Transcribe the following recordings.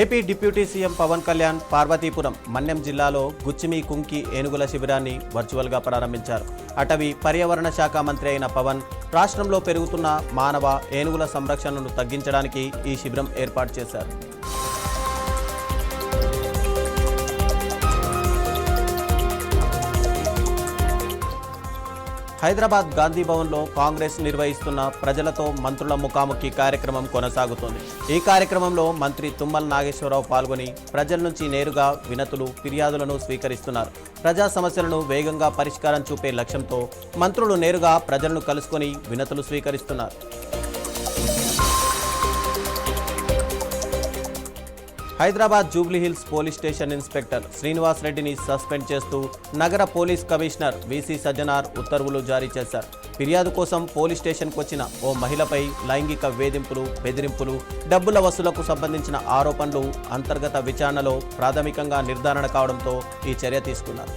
AP deputy CM Pawan Kalyan Parvathipuram Manyam జిల్లాలో గుచ్చిమి కుంకి ఏనుగుల శిబిరాన్ని వర్చువల్గా ప్రారంభించారు. అటవీ పర్యావరణ శాఖ మంత్రి అయిన పవన్ రాష్ట్రంలో పెరుగుతున్న మానవ ఏనుగుల సంరక్షణను తగ్గించడానికి ఈ శిబిరం ఏర్పాటు చేశారు. హైదరాబాద్ గాంధీ భవన్లో కాంగ్రెస్ నిర్వహిస్తున్న ప్రజలతో మంత్రుల ముఖాముఖి కార్యక్రమం కొనసాగుతోంది. ఈ కార్యక్రమంలో మంత్రి తుమ్మల నాగేశ్వరరావు పాల్గొని ప్రజల నుంచి నేరుగా వినతులు, ఫిర్యాదులను స్వీకరిస్తున్నారు. ప్రజా సమస్యలను వేగంగా పరిష్కారం చూపే లక్ష్యంతో మంత్రులు నేరుగా ప్రజలను కలుసుకొని వినతులు స్వీకరిస్తున్నారు. Hyderabad Jubilee Hills police station inspector Srinivas రెడ్డిని సస్పెండ్ చేస్తూ నగర పోలీస్ కమిషనర్ వీసీ సజ్జనార్ ఉత్తర్వులు జారీ చేశారు. ఫిర్యాదు కోసం పోలీస్ స్టేషన్కు వచ్చిన ఓ మహిళపై లైంగిక వేధింపులు, బెదిరింపులు, డబ్బుల వసూలకు సంబంధించిన ఆరోపణలు అంతర్గత విచారణలో ప్రాథమికంగా నిర్ధారణ కావడంతో ఈ చర్య తీసుకున్నారు.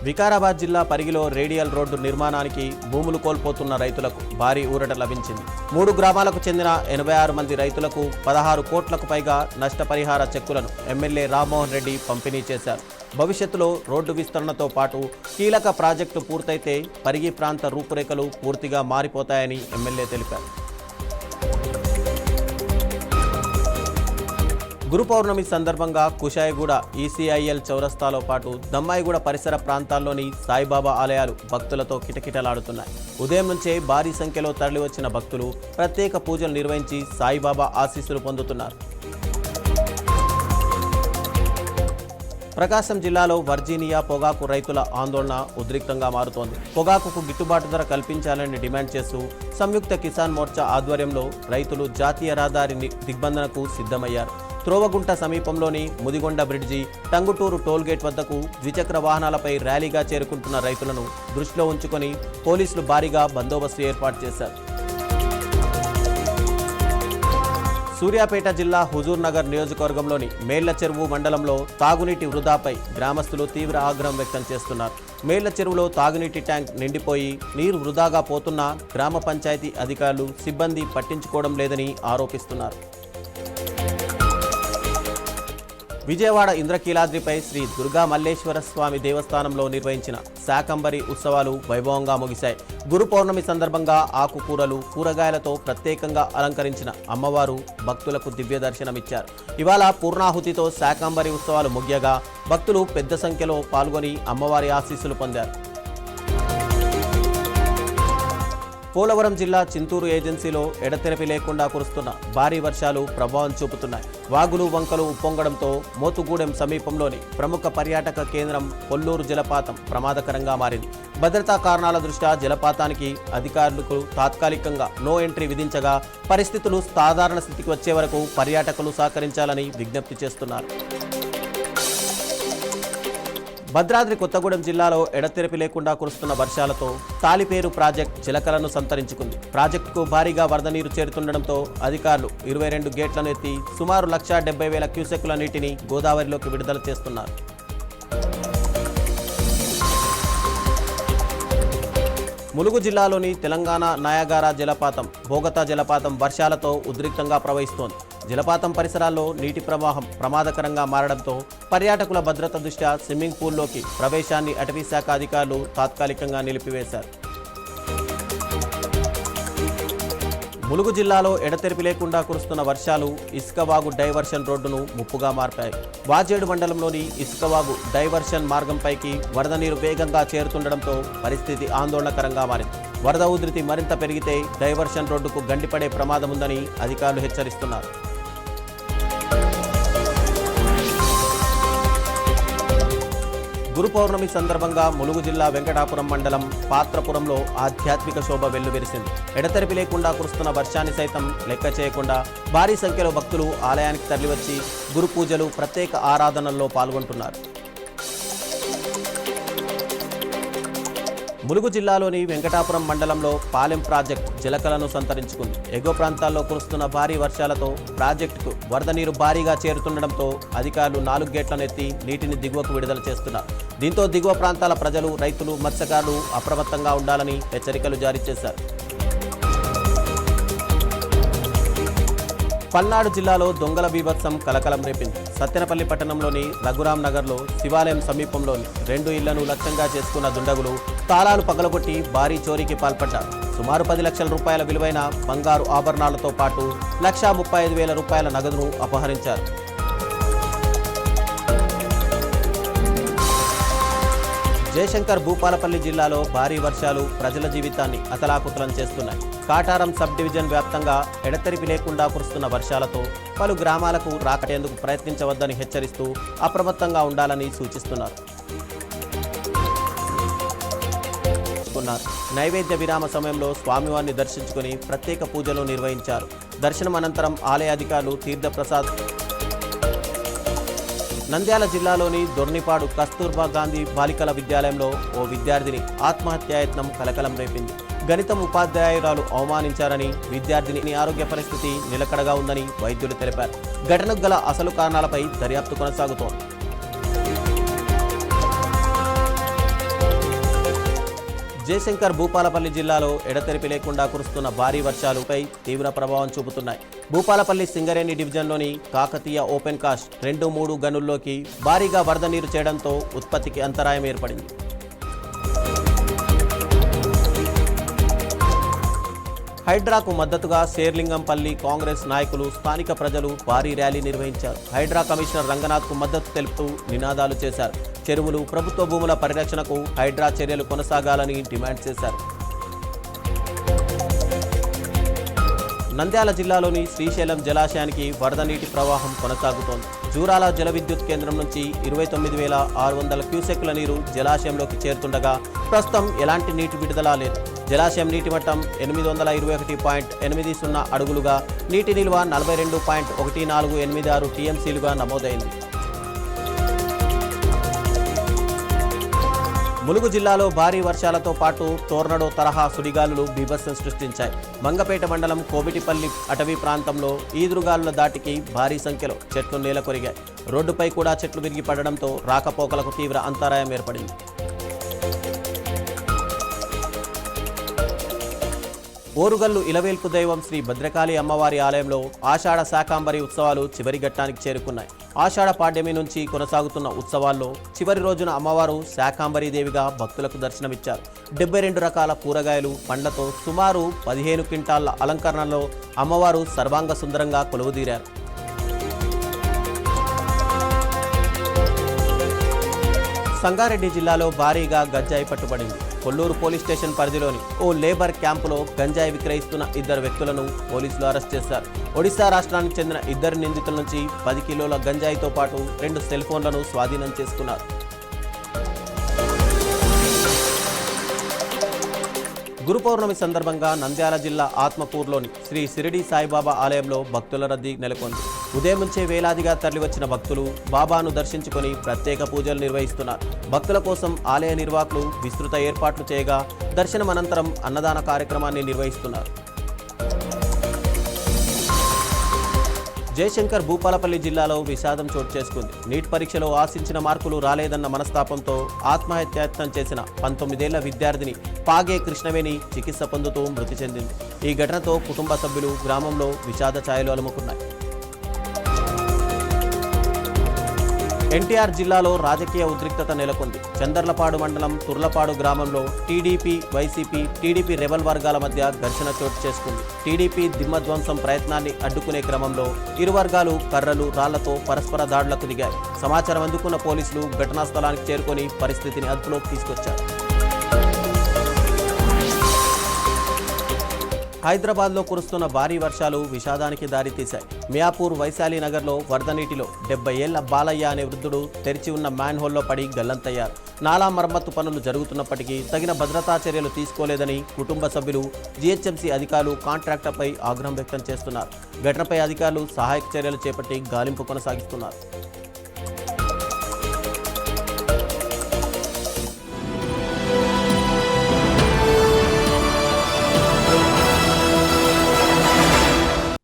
వికారాబాద్ జిల్లా పరిగిలో రేడియల్ రోడ్డు నిర్మాణానికి భూములు కోల్పోతున్న రైతులకు భారీ ఊరట లభించింది. 3 గ్రామాలకు చెందిన 86 మంది రైతులకు 16 కోట్లకు పైగా నష్టపరిహార చెక్కులను ఎమ్మెల్యే రామ్మోహన్ రెడ్డి పంపిణీ చేశారు. భవిష్యత్తులో రోడ్డు విస్తరణతో పాటు కీలక ప్రాజెక్టు పూర్తయితే పరిగి ప్రాంత రూపురేఖలు పూర్తిగా మారిపోతాయని ఎమ్మెల్యే తెలిపారు. గురు పౌర్ణమి సందర్భంగా కుషాయిగూడ ఈసీఐఎల్ చౌరస్తాలో పాటు దమ్మాయిగూడ పరిసర ప్రాంతాల్లోని సాయిబాబా ఆలయాలు భక్తులతో కిటకిటలాడుతున్నాయి. ఉదయం నుంచే భారీ సంఖ్యలో తరలివచ్చిన భక్తులు ప్రత్యేక పూజలు నిర్వహించి సాయిబాబా ఆశీస్సులు పొందుతున్నారు. ప్రకాశం జిల్లాలో వర్జీనియా పొగాకు రైతుల ఆందోళన ఉద్రిక్తంగా మారుతోంది. పొగాకుకు గిట్టుబాటు ధర కల్పించాలని డిమాండ్ చేస్తూ సంయుక్త కిసాన్ మోర్చా ఆధ్వర్యంలో రైతులు జాతీయ రహదారి దిగ్బంధనకు సిద్ధమయ్యారు. త్రోవగుంట సమీపంలోని ముదిగొండ బ్రిడ్జి, టంగుటూరు టోల్గేట్ వద్దకు ద్విచక్ర వాహనాలపై ర్యాలీగా చేరుకుంటున్న రైతులను దృష్టిలో ఉంచుకొని పోలీసులు భారీగా బందోబస్తు ఏర్పాటు చేశారు. సూర్యాపేట జిల్లా హుజూర్ నగర్ నియోజకవర్గంలోని మేళ్ల చెరువు మండలంలో తాగునీటి వృధాపై గ్రామస్తులు తీవ్ర ఆగ్రహం వ్యక్తం చేస్తున్నారు. మేళ్ల చెరువులో తాగునీటి ట్యాంక్ నిండిపోయి నీరు వృధాగా పోతున్నా గ్రామ పంచాయతీ అధికారులు, సిబ్బంది పట్టించుకోవడం లేదని ఆరోపిస్తున్నారు. విజయవాడ ఇంద్రకీలాద్రిపై శ్రీ దుర్గా మల్లేశ్వర స్వామి దేవస్థానంలో నిర్వహించిన శాకంబరి ఉత్సవాలు వైభవంగా ముగిశాయి. గురు పౌర్ణమి సందర్భంగా ఆకుకూరలు, కూరగాయలతో ప్రత్యేకంగా అలంకరించిన అమ్మవారు భక్తులకు దివ్య దర్శనమిచ్చారు. ఇవాళ పూర్ణాహుతితో శాకంబరి ఉత్సవాలు ముగియగా భక్తులు పెద్ద సంఖ్యలో పాల్గొని అమ్మవారి ఆశీస్సులు పొందారు. పోలవరం జిల్లా చింతూరు ఏజెన్సీలో ఎడతెరపి లేకుండా కురుస్తున్న భారీ వర్షాలు ప్రభావం చూపుతున్నాయి. వాగులు, వంకలు ఉప్పొంగడంతో మోతుగూడెం సమీపంలోని ప్రముఖ పర్యాటక కేంద్రం కొల్లూరు జలపాతం ప్రమాదకరంగా మారింది. భద్రతా కారణాల దృష్ట్యా జలపాతానికి అధికారులకు తాత్కాలికంగా నో ఎంట్రీ విధించగా పరిస్థితులు సాధారణ స్థితికి వచ్చే వరకు పర్యాటకులు సహకరించాలని విజ్ఞప్తి చేస్తున్నారు. భద్రాద్రి కొత్తగూడెం జిల్లాలో ఎడతెరిపి లేకుండా కురుస్తున్న వర్షాలతో తాలిపేరు ప్రాజెక్టు చిలకలను సంతరించుకుంది. ప్రాజెక్టుకు భారీగా వరద నీరు చేరుతుండటంతో అధికారులు 22 గేట్లను ఎత్తి సుమారు 1,70,000 క్యూసెక్కుల నీటిని గోదావరిలోకి విడుదల చేస్తున్నారు. ములుగు జిల్లాలోని తెలంగాణ నయాగారా జలపాతం, బోగతా జలపాతం వర్షాలతో ఉద్రిక్తంగా ప్రవహిస్తోంది. జలపాతం పరిసరాల్లో నీటి ప్రవాహం ప్రమాదకరంగా మారడంతో పర్యాటకుల భద్రత దృష్ట్యా స్విమ్మింగ్ పూల్లోకి ప్రవేశాన్ని అటవీ శాఖ అధికారులు తాత్కాలికంగా నిలిపివేశారు. ములుగు జిల్లాలో ఎడతెరిపి లేకుండా కురుస్తున్న వర్షాలు ఇసుకవాగు డైవర్షన్ రోడ్డును ముప్పుగా మార్పాయి. వాజేడు మండలంలోని ఇసుకవాగు డైవర్షన్ మార్గంపైకి వరద నీరు వేగంగా చేరుతుండటంతో పరిస్థితి ఆందోళనకరంగా మారింది. వరద ఉధృతి మరింత పెరిగితే డైవర్షన్ రోడ్డుకు గండిపడే ప్రమాదం ఉందని అధికారులు హెచ్చరిస్తున్నారు. గురు పౌర్ణమి సందర్భంగా ములుగు జిల్లా వెంకటాపురం మండలం పాత్రపురంలో ఆధ్యాత్మిక శోభ వెల్లువిరిసింది. ఎడతెరిపి లేకుండా కురుస్తున్న వర్షాన్ని సైతం లెక్క చేయకుండా భారీ సంఖ్యలో భక్తులు ఆలయానికి తరలివచ్చి గురు పూజలు, ప్రత్యేక ఆరాధనల్లో పాల్గొంటున్నారు. ములుగు జిల్లాలోని వెంకటాపురం మండలంలో పాలెం ప్రాజెక్టు జలకలను సంతరించుకుంది. ఎగువ ప్రాంతాల్లో కురుస్తున్న భారీ వర్షాలతో ప్రాజెక్టుకు వరద నీరు భారీగా చేరుతుండటంతో అధికారులు 4 గేట్లను ఎత్తి నీటిని దిగువకు విడుదల చేస్తున్నారు. దీంతో దిగువ ప్రాంతాల ప్రజలు, రైతులు, మత్స్యకారులు అప్రమత్తంగా ఉండాలని హెచ్చరికలు జారీ చేశారు. పల్నాడు జిల్లాలో దొంగల బీభత్సం కలకలం రేపింది. సత్తెనపల్లి పట్టణంలోని రఘురాం నగర్లో శివాలయం సమీపంలోని 2 ఇళ్లను లక్ష్యంగా చేసుకున్న దుండగులు తాళాలు పగలగొట్టి భారీ చోరీకి పాల్పడ్డారు. సుమారు 10 లక్షల రూపాయల విలువైన బంగారు ఆభరణాలతో పాటు 1,35,000 రూపాయల నగదును అపహరించారు. జయశంకర్ భూపాలపల్లి జిల్లాలో భారీ వర్షాలు ప్రజల జీవితాన్ని అతలాకుతలం చేస్తున్నాయి. కాటారం సబ్ డివిజన్ వ్యాప్తంగా ఎడతెరిపి లేకుండా కురుస్తున్న వర్షాలతో పలు గ్రామాలకు రాకటేందుకు ప్రయత్నించవద్దని హెచ్చరిస్తూ అప్రమత్తంగా ఉండాలని సూచిస్తున్నారు. నైవేద్య విరామ సమయంలో స్వామివారిని దర్శించుకుని ప్రత్యేక పూజలు నిర్వహించారు. దర్శనం అనంతరం ఆలయ అధికారులు తీర్థప్రసాద్. నంద్యాల జిల్లాలోని దొర్నిపాడు కస్తూర్బా గాంధీ బాలికల విద్యాలయంలో ఓ విద్యార్థిని ఆత్మహత్యాయత్నం కలకలం రేపింది. గణితం ఉపాధ్యాయురాలు అవమానించారని, విద్యార్థిని ఆరోగ్య పరిస్థితి నిలకడగా ఉందని వైద్యులు తెలిపారు. ఘటనకు గల అసలు కారణాలపై దర్యాప్తు కొనసాగుతోంది. జయశంకర్ భూపాలపల్లి జిల్లాలో ఎడతెరిపి లేకుండా కురుస్తున్న భారీ వర్షాలపై తీవ్ర ప్రభావం చూపుతున్నాయి. భూపాలపల్లి సింగరేణి డివిజన్లోని కాకతీయ ఓపెన్ కాస్ట్ 2-3 గనుల్లోకి భారీగా వరద నీరు చేరడంతో ఉత్పత్తికి అంతరాయం ఏర్పడింది. హైడ్రాకు మద్దతుగా శేర్లింగంపల్లి కాంగ్రెస్ నాయకులు, స్థానిక ప్రజలు భారీ ర్యాలీ నిర్వహించారు. హైడ్రా కమిషనర్ రంగనాథ్కు మద్దతు తెలుపుతూ నినాదాలు చేశారు. చెరువులు, ప్రభుత్వ భూముల పరిరక్షణకు హైడ్రా చర్యలు కొనసాగాలని డిమాండ్ చేశారు. నంద్యాల జిల్లాలోని శ్రీశైలం జలాశయానికి వరద నీటి ప్రవాహం కొనసాగుతోంది. జూరాల జల విద్యుత్ కేంద్రం నుంచి 29,600 క్యూసెక్కుల నీరు జలాశయంలోకి చేరుతుండగా ప్రస్తుతం ఎలాంటి నీటి విడుదల లేదు. జలాశయం నీటి మట్టం 821.80 అడుగులుగా, నీటి నిల్వ 42.1486 టీఎంసీలుగా నమోదైంది. ములుగు జిల్లాలో భారీ వర్షాలతో పాటు టోర్నడో తరహా సుడిగాలులు బీభత్సం సృష్టించాయి. మంగపేట మండలం కోవిటిపల్లి అటవీ ప్రాంతంలో ఈదురుగాలుల దాటికి భారీ సంఖ్యలో చెట్లు నేలకొరిగాయి. రోడ్డుపై కూడా చెట్లు విరిగి పడడంతో రాకపోకలకు తీవ్ర అంతరాయం ఏర్పడింది. ఓరుగల్లు ఇలవేల్పు దైవం శ్రీ భద్రకాళి అమ్మవారి ఆలయంలో ఆషాఢ శాకాంబరి ఉత్సవాలు చివరి ఘట్టానికి చేరుకున్నాయి. ఆషాఢ పాడ్యమి నుంచి కొనసాగుతున్న ఉత్సవాల్లో చివరి రోజున అమ్మవారు శాకాంబరి దేవిగా భక్తులకు దర్శనమిచ్చారు. 72 రకాల కూరగాయలు, పండ్లతో సుమారు 15 క్వింటాళ్ల అలంకరణలో అమ్మవారు సర్వాంగ సుందరంగా కొలువుదీరారు. సంగారెడ్డి జిల్లాలో భారీగా గంజాయి పట్టుబడింది. కొల్లూరు పోలీస్ స్టేషన్ పరిధిలోని ఓ లేబర్ క్యాంపులో గంజాయి విక్రయిస్తున్న 2 వ్యక్తులను పోలీసులు అరెస్ట్ చేశారు. ఒడిశా రాష్ట్రానికి చెందిన 2 నిందితుల నుంచి 10 కిలోల గంజాయితో పాటు 2 సెల్ ఫోన్లను స్వాధీనం చేసుకున్నారు. గురు పౌర్ణమి సందర్భంగా నంద్యాల జిల్లా ఆత్మకూరులోని శ్రీ షిరిడి సాయిబాబా ఆలయంలో భక్తుల రద్దీ నెలకొంది. ఉదయం నుంచే వేలాదిగా తరలివచ్చిన భక్తులు బాబాను దర్శించుకొని ప్రత్యేక పూజలు నిర్వహిస్తున్నారు. భక్తుల కోసం ఆలయ నిర్వాహకులు విస్తృత ఏర్పాట్లు చేయగా దర్శనం అనంతరం అన్నదాన కార్యక్రమాన్ని నిర్వహిస్తున్నారు. జయశంకర్ భూపాలపల్లి జిల్లాలో విషాదం చోటు చేసుకుంది. నీట్ పరీక్షలో ఆశించిన మార్కులు రాలేదన్న మనస్తాపంతో ఆత్మహత్యాయత్నం చేసిన 19 ఏళ్ల విద్యార్థిని పాగే కృష్ణవేణి చికిత్స పొందుతూ మృతి చెందింది. ఈ ఘటనతో కుటుంబ సభ్యులు గ్రామంలో విషాద ఛాయలు అలుముకున్నాయి. ఎన్టీఆర్ జిల్లాలో రాజకీయ ఉద్రిక్తత నెలకొంది. చందర్లపాడు మండలం తుర్లపాడు గ్రామంలో టీడీపీ, వైసీపీ, టీడీపీ రెబల్ వర్గాల మధ్య ఘర్షణ చోటు చేసుకుంది. టీడీపీ దిమ్మధ్వంసం ప్రయత్నాన్ని అడ్డుకునే క్రమంలో ఇరు వర్గాలు కర్రలు, రాళ్లతో పరస్పర దాడులకు దిగాయి. సమాచారం అందుకున్న పోలీసులు ఘటనా స్థలానికి చేరుకొని పరిస్థితిని అదుపులోకి తీసుకొచ్చారు. హైదరాబాద్లో కురుస్తున్న భారీ వర్షాలు విషాదానికి దారితీశాయి. మియాపూర్ వైశాలి నగర్లో వరద నీటిలో 70 ఏళ్ల బాలయ్య అనే వృద్ధుడు తెరిచి ఉన్న మ్యాన్ హోల్లో పడి గల్లంతయ్యారు. నాలా మరమ్మత్తు పనులు జరుగుతున్నప్పటికీ తగిన భద్రతా చర్యలు తీసుకోలేదని కుటుంబ సభ్యులు, జీహెచ్ఎంసీ అధికారులు కాంట్రాక్టర్పై ఆగ్రహం వ్యక్తం చేస్తున్నారు. ఘటనపై అధికారులు సహాయక చర్యలు చేపట్టి గాలింపు కొనసాగిస్తున్నారు.